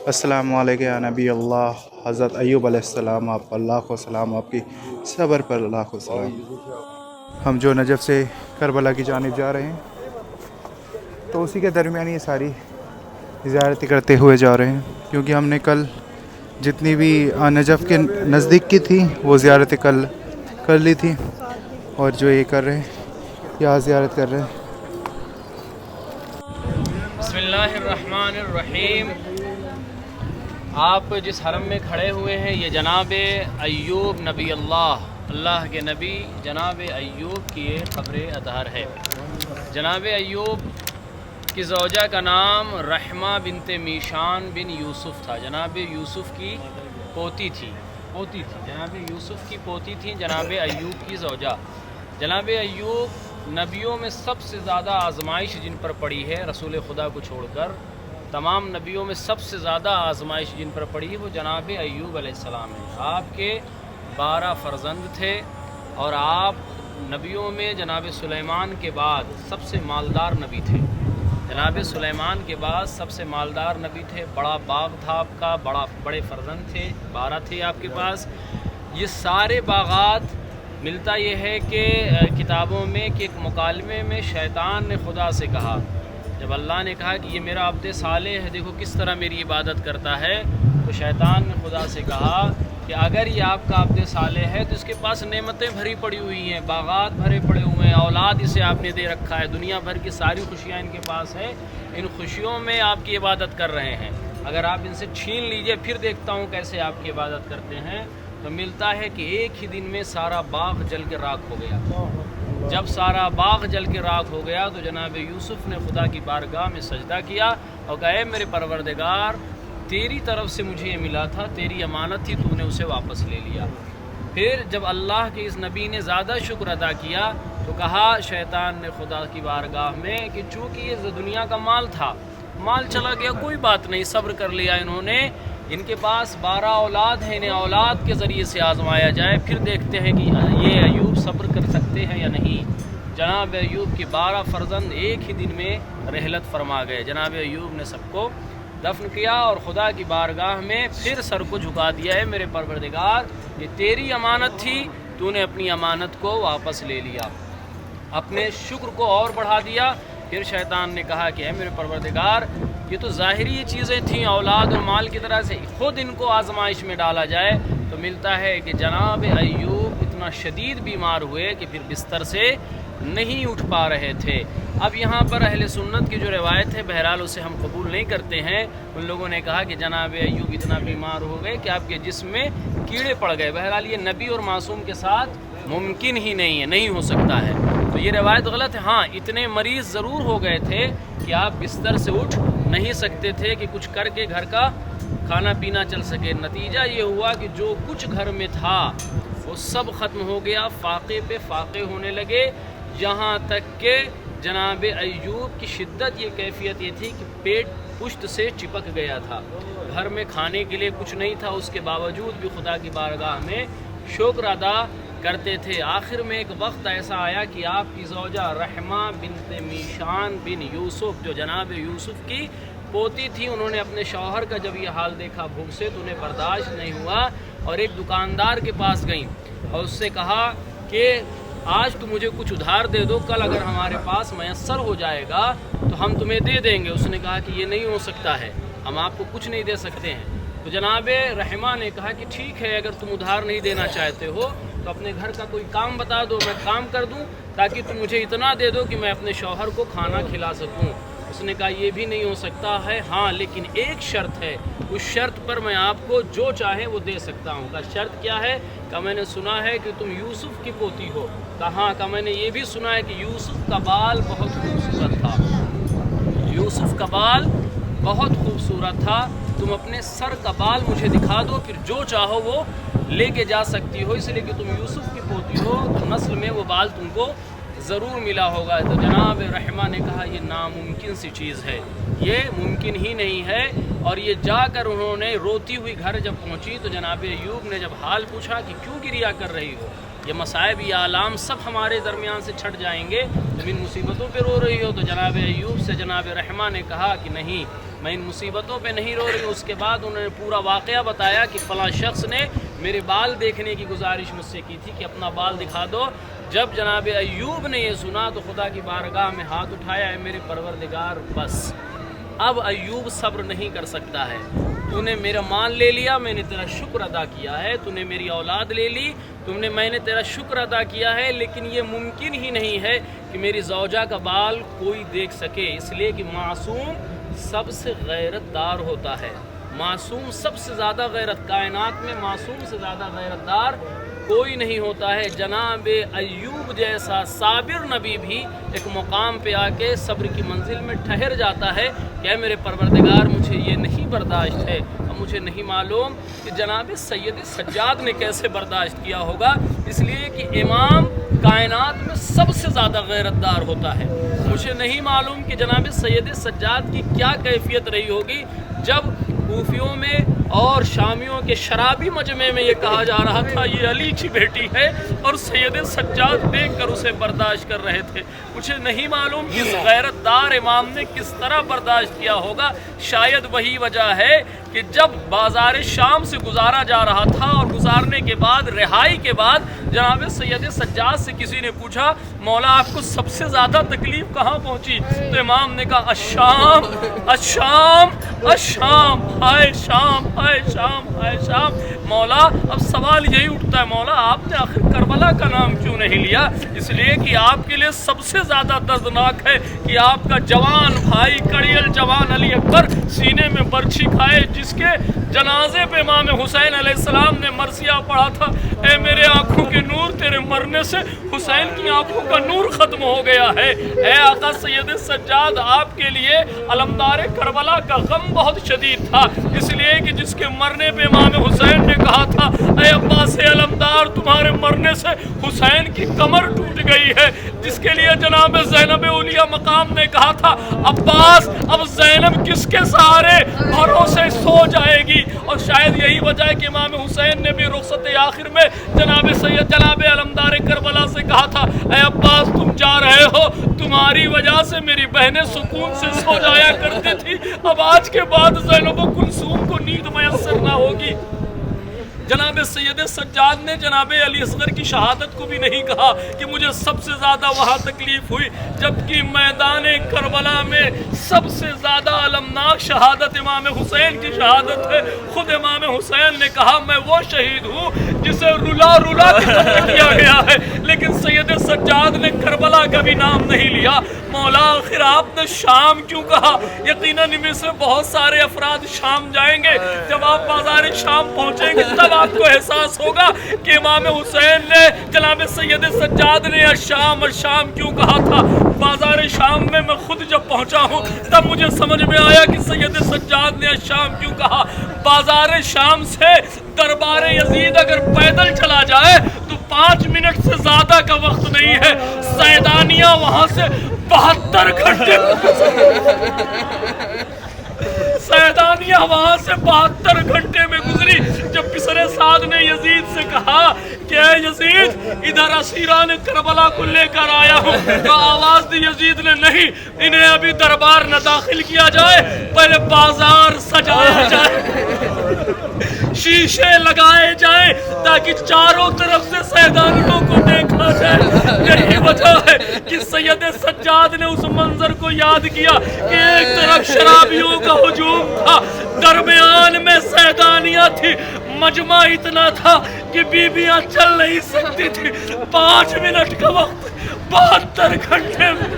अस्सलामु अलैकुम या नबी अल्लाह। हज़रत अय्यूब अलैहिस्सलाम, आप अल्लाह को सलाम, आपकी सब्र पर अल्लाह को सलाम। हम जो नजफ़ से करबला की जानिब जा रहे हैं तो उसी के दरमियान ये सारी ज़ियारतें करते हुए जा रहे हैं, क्योंकि हमने कल जितनी भी नजफ़ के नज़दीक की थी वो ज़ियारतें कल कर ली थी, और जो ये कर रहे हैं यहाँ ज़ियारत कर रहे हैं। बिस्मिल्लाहिर्रहमानिर्रहीम। आप जिस हरम में खड़े हुए हैं ये जनाब अय्यूब नबी अल्लाह के नबी जनाब अय्यूब की ये क़ब्र अतहर है। जनाब अय्यूब की ज़ौजा का नाम रहमा बिनते मीशान बिन यूसुफ़ था। जनाब यूसुफ़ की पोती थी जनाब यूसुफ़ की पोती थी जनाब अय्यूब की ज़ौजा। जनाब अय्यूब नबियों में सबसे ज़्यादा आजमाइश जिन पर पड़ी है रसूल खुदा को छोड़कर, तमाम नबियों में सबसे ज़्यादा आजमाइश जिन पर पड़ी है वो जनाब अय्यूब अलैहिस्सलाम है। आपके 12 फ़र्जंद थे और आप नबियों में जनाब सुलेमान के बाद सबसे मालदार नबी थे। जनाब सुलेमान के बाद सबसे मालदार नबी थे। बड़ा बाग था आपका, बड़े फ़र्जंद थे, 12 थे आपके पास। ये सारे बागात मिलता ये है कि किताबों में कि एक मुकालमे में शैतान ने खुदा से कहा, जब अल्लाह ने कहा कि ये मेरा अब्द सालेह है, देखो किस तरह मेरी इबादत करता है, तो शैतान ने खुदा से कहा कि अगर ये आपका अब्द सालेह है तो इसके पास नेमतें भरी पड़ी हुई हैं, बागात भरे पड़े हुए हैं, औलाद इसे आपने दे रखा है, दुनिया भर की सारी खुशियाँ इनके पास है, इन खुशियों में आपकी इबादत कर रहे हैं। अगर आप इनसे छीन लीजिए फिर देखता हूँ कैसे आपकी इबादत करते हैं। तो मिलता है कि एक ही दिन में सारा बाग जल के राख हो गया। जब सारा बाग जल के राख हो गया तो जनाब यूसुफ़ ने खुदा की बारगाह में सजदा किया और कहा, मेरे परवरदिगार, तेरी तरफ से मुझे ये मिला था, तेरी अमानत थी, तूने उसे वापस ले लिया। फिर जब अल्लाह के इस नबी ने ज़्यादा शुक्र अदा किया तो कहा शैतान ने खुदा की बारगाह में कि चूँकि ये दुनिया का माल था, माल चला गया, कोई बात नहीं, सब्र कर लिया इन्होंने, इनके पास 12 औलाद हैं, इन्हें औलाद के ज़रिए से आजमाया जाए, फिर देखते हैं कि ये अय्यूब सब्र कर सकते हैं या नहीं। जनाब अय्यूब के 12 फ़र्जंद एक ही दिन में रहलत फरमा गए। जनाब अय्यूब ने सबको दफन किया और खुदा की बारगाह में फिर सर को झुका दिया है, मेरे परवरदिगार, ये तेरी अमानत थी, तूने अपनी अमानत को वापस ले लिया। अपने शुक्र को और बढ़ा दिया। फिर शैतान ने कहा कि मेरे परवरदिगार, ये तो ज़ाहिरी ये चीज़ें थीं, औलाद और माल की तरह से, खुद इनको आजमाइश में डाला जाए। तो मिलता है कि जनाब अय्यूब इतना शदीद बीमार हुए कि फिर बिस्तर से नहीं उठ पा रहे थे। अब यहाँ पर अहले सुन्नत की जो रिवायत है, बहरहाल उसे हम कबूल नहीं करते हैं। उन लोगों ने कहा कि जनाब अय्यूब इतना बीमार हो गए कि आपके जिस्म में कीड़े पड़ गए। बहरहाल ये नबी और मासूम के साथ मुमकिन ही नहीं है, नहीं हो सकता है, तो ये रिवायत गलत है। हाँ, इतने मरीज़ ज़रूर हो गए थे कि आप बिस्तर से उठ नहीं सकते थे कि कुछ करके घर का खाना पीना चल सके। नतीजा ये हुआ कि जो कुछ घर में था वो सब ख़त्म हो गया, फाक़े पे फाक़े होने लगे, यहाँ तक कि जनाब अय्यूब की शिद्दत ये कैफियत ये थी कि पेट पुश्त से चिपक गया था। घर में खाने के लिए कुछ नहीं था, उसके बावजूद भी खुदा की बारगाह में शुक्र अदा करते थे। आखिर में एक वक्त ऐसा आया कि आपकी ज़ौजा रहमा बिनते मीशान बिन यूसुफ़, जो जनाब यूसुफ़ की पोती थी, उन्होंने अपने शौहर का जब ये हाल देखा भूख से, तो उन्हें बर्दाश्त नहीं हुआ और एक दुकानदार के पास गई और उससे कहा कि आज तो मुझे कुछ उधार दे दो, कल अगर हमारे पास मैसर हो जाएगा तो हम तुम्हें दे देंगे। उसने कहा कि ये नहीं हो सकता है, हम आपको कुछ नहीं दे सकते हैं। तो जनाब रहमा ने कहा कि ठीक है, अगर तुम उधार नहीं देना चाहते हो तो अपने घर का कोई काम बता दो, मैं काम कर दूं, ताकि तुम मुझे इतना दे दो कि मैं अपने शौहर को खाना खिला सकूं। उसने कहा ये भी नहीं हो सकता है, हाँ लेकिन एक शर्त है, उस शर्त पर मैं आपको जो चाहे वो दे सकता हूँ। कहा शर्त क्या है? कहा मैंने सुना है कि तुम यूसुफ़ की पोती हो। कहा हाँ। कहा मैंने ये भी सुना है कि यूसुफ़ का बाल बहुत खूबसूरत था, यूसुफ़ का बाल बहुत खूबसूरत था, तुम अपने सर का बाल मुझे दिखा दो, फिर जो चाहो वो लेके जा सकती हो, इसलिए कि तुम यूसुफ़ की पोती हो तो नस्ल में वो बाल तुमको ज़रूर मिला होगा। तो जनाब रहमा ने कहा ये नामुमकिन सी चीज़ है, ये मुमकिन ही नहीं है। और ये जाकर उन्होंने रोती हुई घर जब पहुंची तो जनाब अय्यूब ने जब हाल पूछा कि क्यों गिरिया कर रही हो, ये मसाइब या आलाम सब हमारे दरमियान से छट जाएंगे, जब इन मुसीबतों पे रो रही हो। तो जनाब अय्यूब से जनाब रहमा ने कहा कि नहीं, मैं इन मुसीबतों पे नहीं रो रही हूँ। उसके बाद उन्होंने पूरा वाक़या बताया कि फ़लाँ शख्स ने मेरे बाल देखने की गुजारिश मुझसे की थी कि अपना बाल दिखा दो। जब जनाब अय्यूब ने ये सुना तो खुदा की बारगाह में हाथ उठाया, है मेरे परवरदिगार बस अब अय्यूब सब्र नहीं कर सकता है। तूने मेरा माल ले लिया, मैंने तेरा शुक्र अदा किया है। तूने मेरी औलाद ले ली, मैंने तेरा शुक्र अदा किया है, लेकिन ये मुमकिन ही नहीं है कि मेरी ज़ौजा का बाल कोई देख सके, इसलिए कि मासूम सबसे गैरतदार होता है। मासूम सबसे ज़्यादा गैरत, कायनात में मासूम से ज़्यादा गैरतदार कोई नहीं होता है। जनाब अय्यूब जैसा साबिर नबी भी एक मुकाम पे आके सब्र की मंजिल में ठहर जाता है कि ऐ मेरे परवरदिगार मुझे ये नहीं बर्दाश्त है। अब मुझे नहीं मालूम कि जनाब सैयद सज्जाद ने कैसे बर्दाश्त किया होगा, इसलिए कि इमाम कायनात में सबसे ज़्यादा गैरतदार होता है। मुझे नहीं मालूम कि जनाब सैयद सज्जाद की क्या कैफियत रही होगी जब कूफियों में और शामियों के शराबी मजमे में ये कहा जा रहा था ये अली की बेटी है, और सैयद सज्जाद देख कर उसे बर्दाश्त कर रहे थे। मुझे नहीं मालूम कि इस गैरतदार इमाम ने किस तरह बर्दाश्त किया होगा। शायद वही वजह है कि जब बाज़ार शाम से गुजारा जा रहा था और गुजारने के बाद रिहाई के बाद जनाब सैयद सज्जाद से किसी ने पूछा मौला आपको सबसे ज़्यादा तकलीफ़ कहाँ पहुँची, तो इमाम ने कहा अशाम अशाम अशाम, हाय शाम हाय शाम हाय शाम। मौला अब सवाल यही उठता है मौला आपने आखिर करबला का नाम क्यों नहीं लिया, इसलिए कि आपके लिए सबसे ज़्यादा दर्दनाक है कि आपका जवान भाई कड़ियल जवान अली अकबर सीने में बर्छी खाए, जिसके जनाजे पे इमाम हुसैन अलैहिस्सलाम ने मरसिया पढ़ा था, ए मेरे आँखों के नूर तेरे मरने से हुसैन की आँखों का नूर ख़त्म हो गया है। ए आका सैयद सज्जाद आपके लिए अलमदार करबला का गम बहुत शदीद था, इसलिए कि जिसके मरने पे इमाम हुसैन ने कहा था ए अब्बास अलमदार तुम्हारे मरने से हुसैन की कमर टूट गई है, जिसके लिए जनाब ज़ैनब उलिया मकाम ने कहा था अब्बास अब ज़ैनब किसके सहारे भरोसे सो जाएगी। और शायद यही वजह है कि इमाम हुसैन ने भी रुखसत आखिर में जनाब सैयद जनाब अलमदार करबला से कहा था ए अब्बास तुम जा रहे हो, तुम्हारी वजह से मेरी बहनें सुकून से सो जाया करती थी, अब आज के बाद ज़ैनब कुलसूम को नींद मैसर ना होगी। जनाब सैयद सज्जाद ने जनाब अली असगर की शहादत को भी नहीं कहा कि मुझे सबसे ज़्यादा वहाँ तकलीफ़ हुई, जबकि मैदान करबला में सबसे ज़्यादा अलमनाक शहादत इमाम हुसैन की शहादत है। खुद इमाम हुसैन ने कहा मैं वो शहीद हूँ जिसे रुला रुला के कत्ल किया गया है, लेकिन सैयद सज्जाद ने करबला का भी नाम नहीं लिया। मौला आखिर आपने शाम क्यों कहा? यकीनन इनमें से बहुत सारे अफराद शाम जाएंगे, जब आप बाजार शाम पहुँचेंगे तब आपको एहसास होगा कि इमाम हुसैन ने जनाब सैयद सज्जाद ने शाम क्यों कहा था। बाजार शाम में मैं खुद जब पहुंचा हूं तब मुझे समझ में आया कि सैयद सज्जाद ने शाम क्यों कहा। बाजार शाम से दरबार यजीद अगर पैदल चला जाए तो 5 मिनट से ज्यादा का वक्त नहीं है। सैदानिया वहां से 72 घंटे सैदानिया वहां से 72 घंटे में गुजरी। जब पिसरे साद ने यजीद से कहा कि यजीद इधर असीरान करबला को लेकर आया हूँ, तो आवाज दी यजीद ने नहीं, इन्हें अभी दरबार न दाखिल किया जाए, पहले बाजार सजाया जाए, शीशे लगाए जाए ताकि चारों तरफ से सैदानियों को देखा जाए। यही वजह है कि सैयद सज्जाद ने उस मंजर को याद किया कि एक तरफ शराबियों का हुजूम था, दरमियान में सैदानियां थी, मजमा इतना था कि बीबियां चल नहीं सकती थी। 5 मिनट का वक्त 72 घंटे में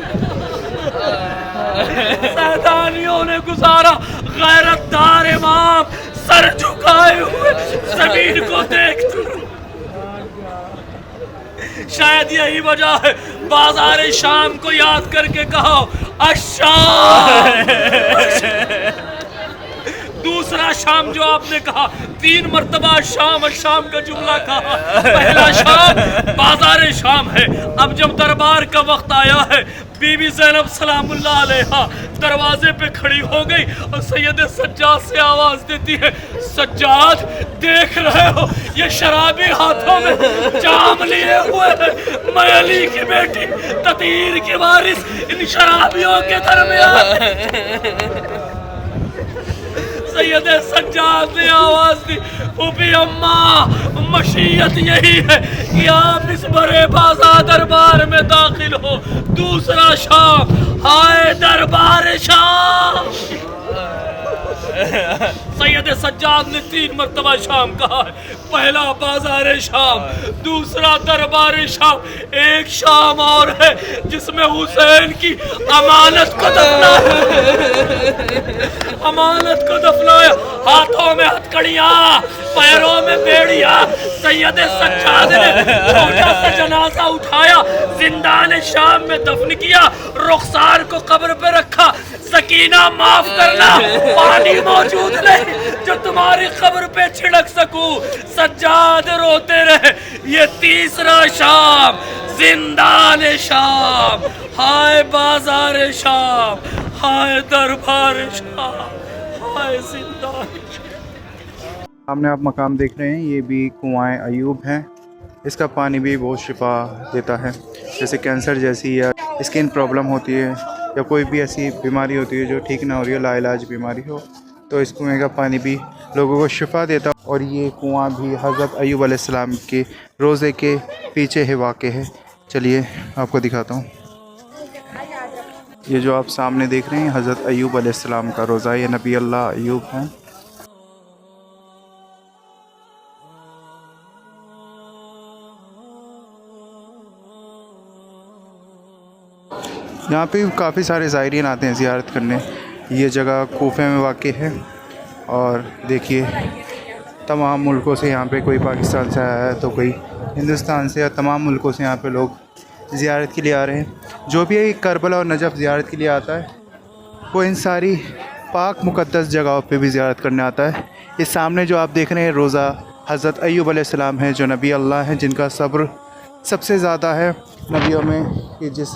सैदानियों ने गुजारा। गैरतदार इमाम सर झुकाए हुए जमीन को देखते। शायद यही वजह है बाजार शाम को याद करके कहो अशाम। दूसरा शाम जो आपने कहा, 3 मरतबा शाम शाम का जुमला कहा। पहला शाम बाजार शाम है। अब जब दरबार का वक्त आया है, बीबी ज़ैनब सलामुल्लाह अलैहा दरवाजे पे खड़ी हो गई और सैयद सज्जाद से आवाज देती है, सज्जाद देख रहे हो ये शराबी हाथों में जाम लिए हुए है, मैं अली की बेटी ततीर की वारिस इन शराबियों के दरमियान। सैयद सज्जाद ने आवाज दी, फूफी अम्मा मशीयत यही है कि आप इस बड़े बाजार दरबार में दाखिल हो। दूसरा शाम, हाय दरबार शाम। सैयद सज्जाद ने 3 मरतबा शाम कहा है। पहला बाजार शाम, दूसरा दरबार शाम, एक शाम और है जिसमें हुसैन की अमानत को दफनाया। हाथों में हथकड़ियां, पैरों में बेड़ियां। सैयद सज्जाद ने छोटा सा जनाजा उठाया, जिंदान शाम में दफन किया, रुखसार को कब्र पे रखा। सकीना माफ करना, पानी मौजूद नहीं जो तुम्हारी कब्र पे छिड़क सकूं। सज्जाद रोते रहे। ये तीसरा शाम, जिंदान शाम, हाय बाजार शाम, हाय दरबार शाम, हाय जिंदान शाम। सामने आप मकाम देख रहे हैं, ये भी कुआं अयूब है। इसका पानी भी बहुत शिफा देता है। जैसे कैंसर जैसी या स्किन प्रॉब्लम होती है या कोई भी ऐसी बीमारी होती है जो ठीक ना हो रही हो, लाइलाज बीमारी हो, तो इस कुएँ का पानी भी लोगों को शिफा देता है। और ये कुआं भी हज़रत अय्यूब अलैहिस्सलाम के रोज़े के पीछे है वाक़ है। चलिए आपको दिखाता हूँ। ये जो आप सामने देख रहे हैं हज़रत अय्यूब अलैहिस्सलाम का रोज़ा, ये नबी अल्लाह अय्यूब हैं। यहाँ पे काफ़ी सारे ज़ायरीन आते हैं ज़ियारत करने। ये जगह कूफे में वाक़ है। और देखिए तमाम मुल्कों से यहाँ पे, कोई पाकिस्तान से आया है तो कोई हिंदुस्तान से, या तमाम मुल्कों से यहाँ पे लोग ज़ियारत के लिए आ रहे हैं। जो भी करबला और नजफ़ ज़ियारत के लिए आता है वो इन सारी पाक मुक़द्दस जगहों पे भी ज़ियारत करने आता है। इस सामने जो आप देख रहे हैं रोज़ा हज़रत अय्यूब अलैहिस्सलाम है, जो नबी अल्लाह हैं, जिनका सब्र सबसे ज़्यादा है नबियों में, कि जिस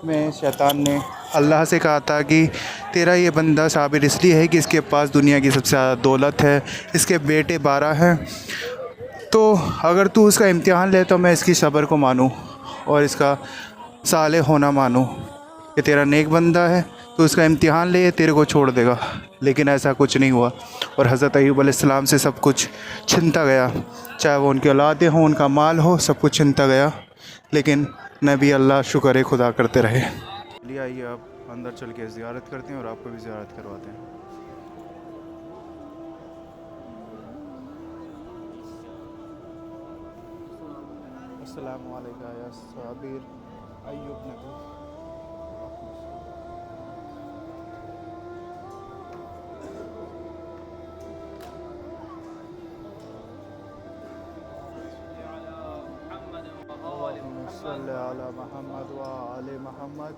में शैतान ने अल्लाह से कहा था कि तेरा ये बंदा साबिर इसलिए है कि इसके पास दुनिया की सबसे ज़्यादा दौलत है, इसके बेटे 12 हैं, तो अगर तू उसका इम्तिहान ले तो मैं इसकी सब्र को मानूं और इसका साले होना मानूं कि तेरा नेक बंदा है, तो उसका इम्तिहान ले, तेरे को छोड़ देगा। लेकिन ऐसा कुछ नहीं हुआ और हज़रत अय्यूब अलैहिस्सलाम से सब कुछ छिनता गया, चाहे वो उनके औलादे हों, उनका माल हो, सब कुछ छिनता गया। लेकिन नबी अल्लाह शुक्र खुदा करते रहे। चलिए आइए आप अंदर चल के ज़ियारत करते हैं और आपको भी ज़ियारत करवाते हैं। अस्सलामु अलैका या साबिर अय्यूब नबी। सल्लल्लाहु अलैहि मोहम्मद व आले मोहम्मद